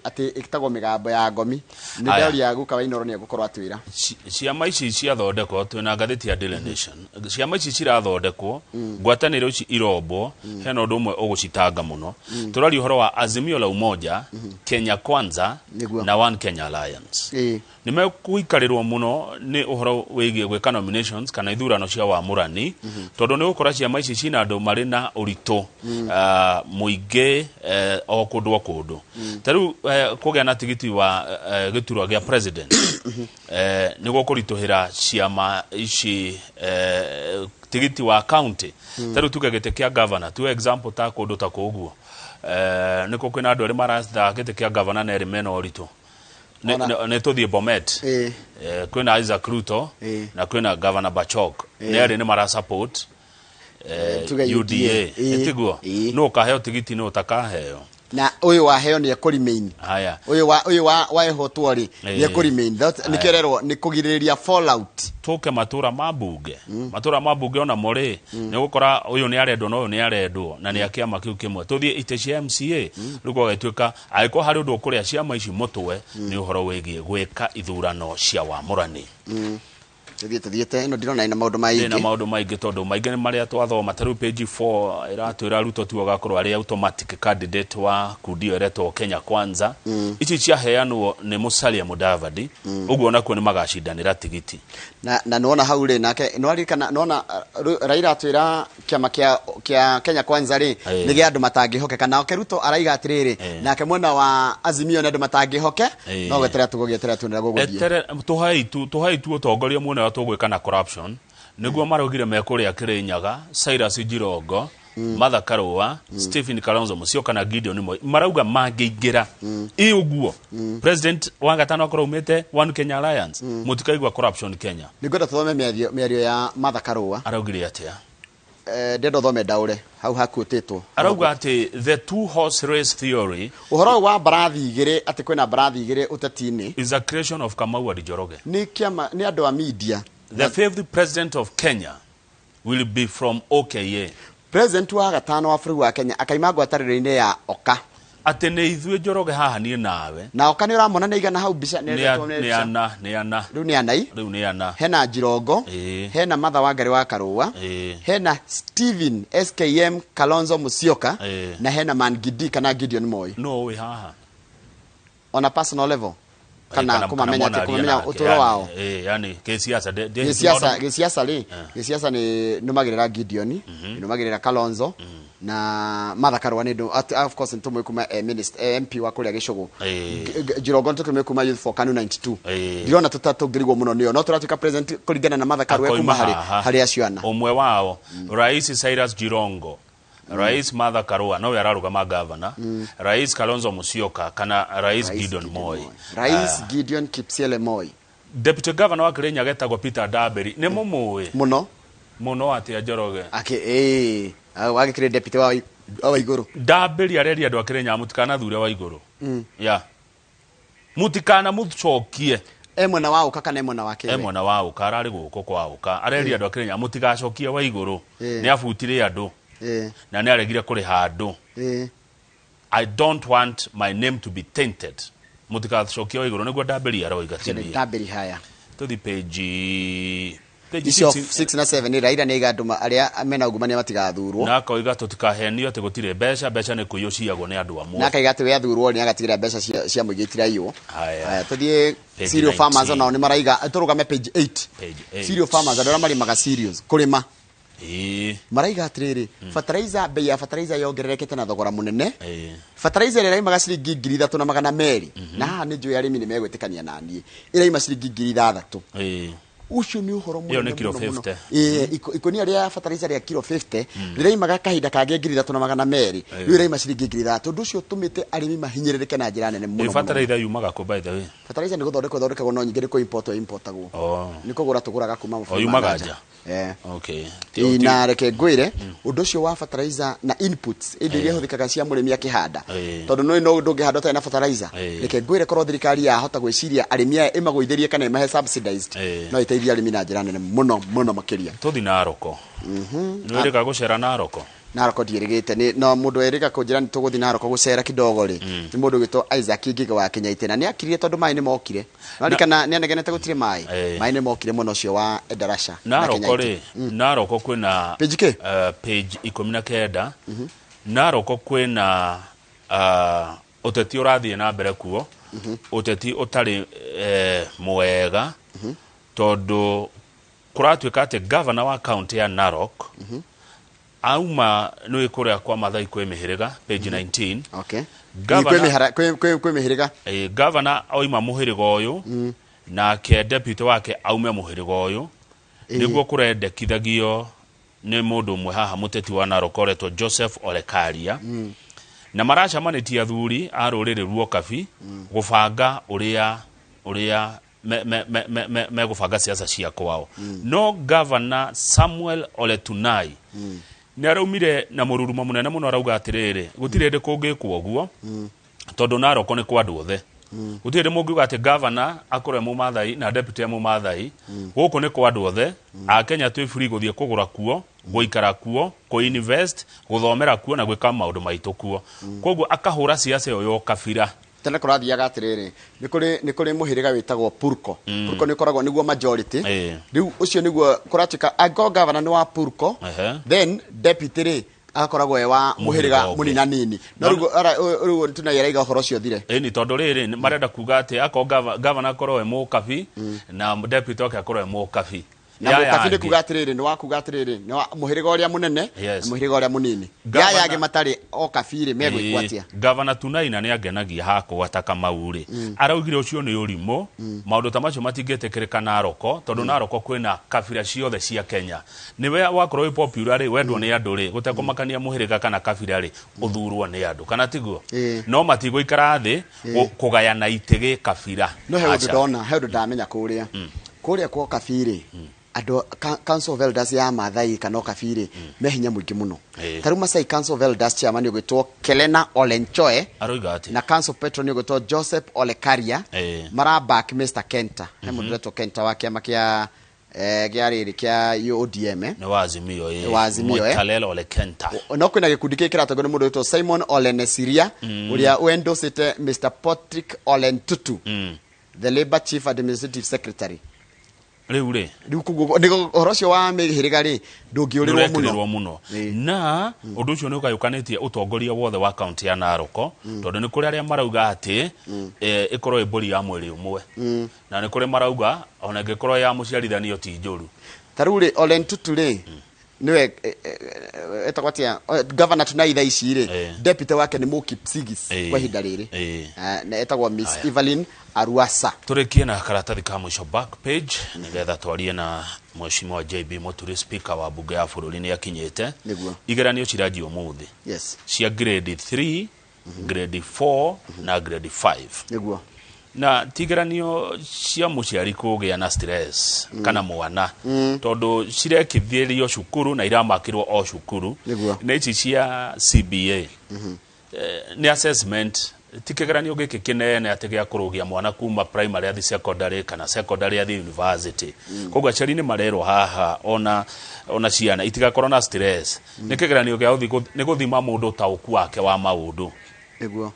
ati ikitagwo migambo ya ngomi ni ndari ya guka wainoro ni gukorwa atwira ciama ici ciathondekwo twina ngathiti ya Daily Nation ciama ici cirathondekwo ngwataniro ici irombo hena undu umwe ugucitanga muno turari uhoro wa Azimio la Umoja Kenya Kwanza na One Kenya Alliance nimekuikarirwo muno ni uhoro wigie gwika nominations kana ithurano cia wamurani tondu ni gukora ciama ici cina andu mari na urito muingi o kundu taru kugia na tigiti wa giturwa gia president ni gukurituhira ciama ici tigiti wa county taru tugegete kia governor tu example ta kundu ta kuguo niko kwina andu ari marasta gite kia governor na eri mena urito ne tuthie Bomet kwina Isaac Ruto na kwina governor Bachok ne eri ni mara support UDA etiguo no kaheo tigiti no takaheo na uyu wa heo ni ekurimain haya uyu wa ehotwo ri ni ekurimain nikererwo ni kugiriria fallout tuke matura mabunge ona muri ni gukora uyu ni arendwo no uyu ni arendwo na ni akiama kiu kimwe tuthie ite cia MCA ruko getuika aiko hari undu kuria ciama ici mutwe ni uhoro wigie gwika ithurano cia wamurani Thiete no ndirona ina maundu maingi na maundu maingi tondu maingi ni maria twathoma taru page 4 iratwira Ruto tu agakorwo ari automatic candidate wa kudio eretwo Kenya Kwanza ici cia heanwo ni Musalia Mudavadi uguo nakuo ni magacindanira tigiti na nona haure nake no ari kana nona Raila atwira kiama kia Kenya Kwanza ri ni gia andu matangihokeka na Ruto araiga atiriri nake mwena wa Azimio na andu matangihhoke no gweterera tugugietera tunira guguthie tuhaitu utongoria mwena tugwika na corruption niguo marugire mekuria Kirinyaga Cyrus Jirongo Martha Karua Stephen Kalonzo Musyoka na Gideon Moi marauga mangiingira uguo president wa gatano akorumite One Kenya Alliance mutikaigwa corruption Kenya nigwenda tuthome miario ya Martha Karua araugire atia ndendo thome daure hau hakutitwo arauga ati the two horse race theory uhoro wa barathi igire ati kwina barathi igire utatini is a creation of Kamau Njoroge ni andu a media the fifth president of Kenya will be from OKA president wa gatano wa bũrũri wa Kenya akaima ngwatanĩro-inĩ ya Oka ate ne ithue Njoroge haha nie nawe na Oka ni uramona ne igana hau bica ni ana riu ni ana hena Jirongo hena Martha Wangari wa Karua hena Stephen SKM Kalonzo Musyoka na hena Mangidi kana Gideon Moi no we haha on a personal level kana kumamenya utoro wao yani gesiasa ni numagirira Gideon numagirira Kalonzo na Martha Karua ni of course ntumwe kuma minister MP wa kuria Gicugu Jirongo ntume kuma youth for Kanu 92 dirona tutatugirigwo muno niyo no turatuka president kuringana na Martha Karua kuma hari aciana umwe wao Rais Cyrus Jirongo Rais Martha Karua no yararugama governor Rais Kalonzo Musyoka kana Rais Gideon Moi Rais Gideon Kipsiele Moi Deputy Governor wa Kirinyaga etagwo Peter Daberi ne mumuwe muno ati Njoroge wagikire deputy wa iguru Daberi areri andu Kirinyaga mutikana thure wa iguru mutikana mutchokie mwena wa Uka kana mwena wa Kenya mwena wa Uka arari guko kwa Uka areri andu Kirinyaga mutigacokie wa iguru ni abutire andu na ne aregire kuri handu I don't want my name to be tainted mutikacokia wa iguru niguo Daberi aroigatini Daberi haya to the page 6 na 7 ni Raila ni gaduma aria mena ugumania matigathurwo na koiga tutikahenio ati gutire mbeca ni kuyo ciago ni andu amwe na kaiga ati we athurwo ni agatigira mbeca cia muigitira iyo haya tuthie cereal farmers na ni maraiga turugame page 8 cereal farmers andora mari maga cereals kurima maraiga atiriri fertilizer bei ya fertilizer yongererekete na thogora munene fertilizer ira imaga ciringi 3,200 na haha ni njui arimi ni megwitikania nani ira ima ciringi 3,000 ucio ni uhoro muno ni kilo 50 ikonia ria fertilizer ya kilo 50 rira imaga kahinda kage 3,200 rira ima ciringi 3,000 ndu ucio tumite arimi mahinyirereke na njira nene muno fertilizer yumaga ko by the way fertilizer ni guthondekwo no nyingire ko importagwo ni kugura tuguraga kuma mabũrũri yumaga nja okay na reke ngwire undu ucio wa fertilizer na inputs iria huthikaga cia murimi akihanda tondu no ndungihanda ta na fertilizer reke ngwire korwo thirikari ya hota gwiciria arimi aya imagoitherie kana imahe subsidized no iteithia arimi na njira nene muno makiria tuthi na Naroko nwirika gucera Naroko Naroko ndirigite ni no mundu erika kunjira ni tuguthi Naroko gucera kidogo ri ni mundu gito Isaac Ngiga wa Kenyaite na ni akirire tondu mai ni mokire narikana ni anegenete gutire mai ni mokire muno cio wa Endarasha Naroko ri Naroko kwina page 19 Naroko kwina uteti urathie na mbere kuo uteti utari mwega tondu kuratuika ati governor wa county ya Narok auma no ikuria kwa mathai kwe mihiriga page 19 okay governor kwe mihiriga governor oima muhiriga uyu na ke deputy wake aume muhiriga uyu niguo kurendekithagio ni mundu mwe haha muteti wa Narok oretwo Joseph Olekaria na maracamanitie athuri a ruriri ruo kabi gubanga uria me gubanga siasa cia kwao no governor Samuel Oletunai ni araumire na mururuma munene muno arauga atiriri gutirende kungikwo guo tondu Narok ni kwa andu othe gutirende mungiuga ati governor akore mu mathai na deputy mu mathai guku ni kwa andu othe a Kenya twi free guthie kugura kuo guikara kuo ko invest guthomera kuo na gwika maundu maitu kuo koguo akahura siasa yo kabira tena kurathiaga atiriri ni kuri muhiriga witagwo Purko Purko ni koragwo niguo majority riu ucio niguo kuratika ago governor ni wa Purko then deputy ri akoragwo wa muhiriga munina nini no rugo tunayeraiga horo cio thire ni tondu riri marenda kuga ati ako governor akorwo mu kabi na deputy wake akorwo mu kabi na mukafinde kuga atiriri ni wa kuga atiriri ni wa muhiriga uria munene na muhiriga uria munini yage matari o kabire megwikwatia governor Tunaina ni agenagia hako wataka mauri araugire ucio ni urimo maundu tamacho matingetekereka Naroko tondu Naroko kwina kabira ciothe cia Kenya niwe wakorwo popular ri wendwo ni andu ri gutekumakania muhiriga kana kabira ri uthurwo ni andu kana tiguo no matigo ikara thi kugayana itege kabira no he undu ndamenya kuria kwa kabire ado Council of Elders ya mathai kana kabire mehinya mwingi muno taru Masai Council of Elders chairman yogitwo Kelena Olenchoe na Council Patron yogitwo Joseph Olekaria marabak Mr Kenta he mundu Kenta wa kiama kia giariri kia UODM ne wazimio Kalelo Olekenta no kwina gikundi kirato ni mundu witwo Simon Olenesiria uria wendosite Mr Patrick Olentutu the Labor Chief Administrative Secretary riure nigo horocio wa mihiriga ri ndungiurirwo muno na undu ucio ni ukayukanetie utongoria wothe wa county ya Naroko tondu ni kuri aria marauga ati ikorwo ibori ya mweri umwe na ni kuri marauga ona ngikorwo ya muciarithanio ti njuru taruri Olentutu ri niwe etakwatia governor tunaitha ici ri deputy wake ni Mukipsigis kwa hinda riri na etagwo Miss Evelyn Aruasa turikie na karatathi ka mwisho back page nigetha twarie na Mheshimiwa JB Muturi speaker wa bunge ya bururi ni akinyete igeranio ciraji umuthi cia grade 3 grade 4 na grade 5 niguo na tigeranio cia muciari kugia na stress kana mwana tondu cirekithirio cukuru na iramakirwo o cukuru na ici cia CBA ni assessment tikigeranio giki kinene atigia kurugia mwana kuma primary athi secondary kana secondary athi university koguo aciari ni marero haha ona ciana itigakorwo na stress ni kigeranio gia uthi ni guthima mundu tauku wake wa maundu niguo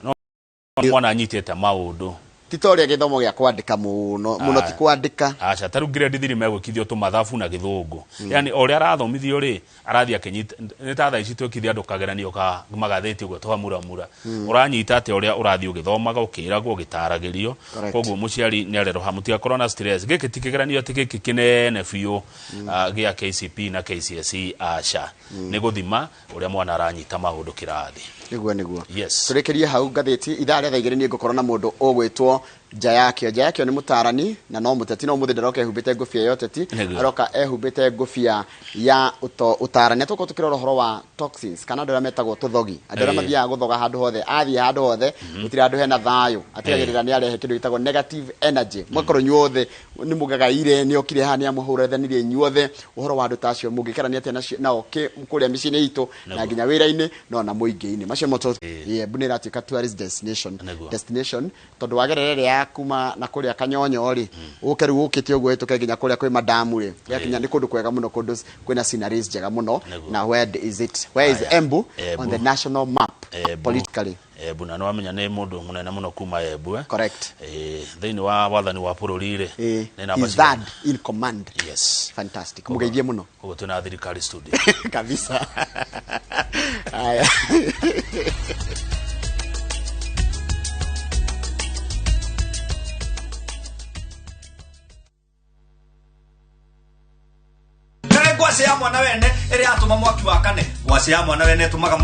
mwana anyitete maundu titoria githomo gia kwandika muno ti kwandika acha taru grade 3 megwikithio tu mathafu na githungu yani ore arathomithio ri arathia kenyita ni ta thaa ici twikithia andu kageranio ka magathiti ugo Kumuramura uranyita ate ore urathi ugithomaga ukiragwo gitaragirio koguo muciari ni arero hamutia corona stress giki tikigeranio tikiki kinene biu gia KCP na KCSE acha ni guthima ore mwana aranyita maundu kirathi niguo turekerie hau ngathiti ithare thaigire ni ngukorwo na mundu ogwitwo Jayakio ni mutarani na no muteti no muthinde roka ehubite ngufia yoteti aroka ehubite ngufia ya utarani tuko tukirora horo wa toxins kana ndora metagwo tuthogi andora mathia guthoga handu hothe athia handu hothe gutira handu hena thayo atigagirira ni arehe kindu gitagwo negative energy mwakoro nyuothe ni mugagaire ni okire hani amuhurathanirie nyuothe uhoro wa andu tacio mungikara ni atia na oke mkuria micini itu na nginya wira-ini na muingi-ini macio moto bunira tika tourist destination tondu wagerere ya ya kuma na kuria Kanyonyo ri uke riu ukite uguo etuke nginya kuria kwi madamu ri yakinya ni kundu kwega muno kundu kwina sceneries njega muno na where is Embu on the national map politically Buna no amenya ne mundu munene muno kuma Embu correct thini wa wathani wa bururi ri is that in command yes fantastic mugeithie muno ugo tuna thirikari studio kabisa aya ngwase ya mwana wene iri atuma mwaki wakane ngwase ya mwana wene tumaga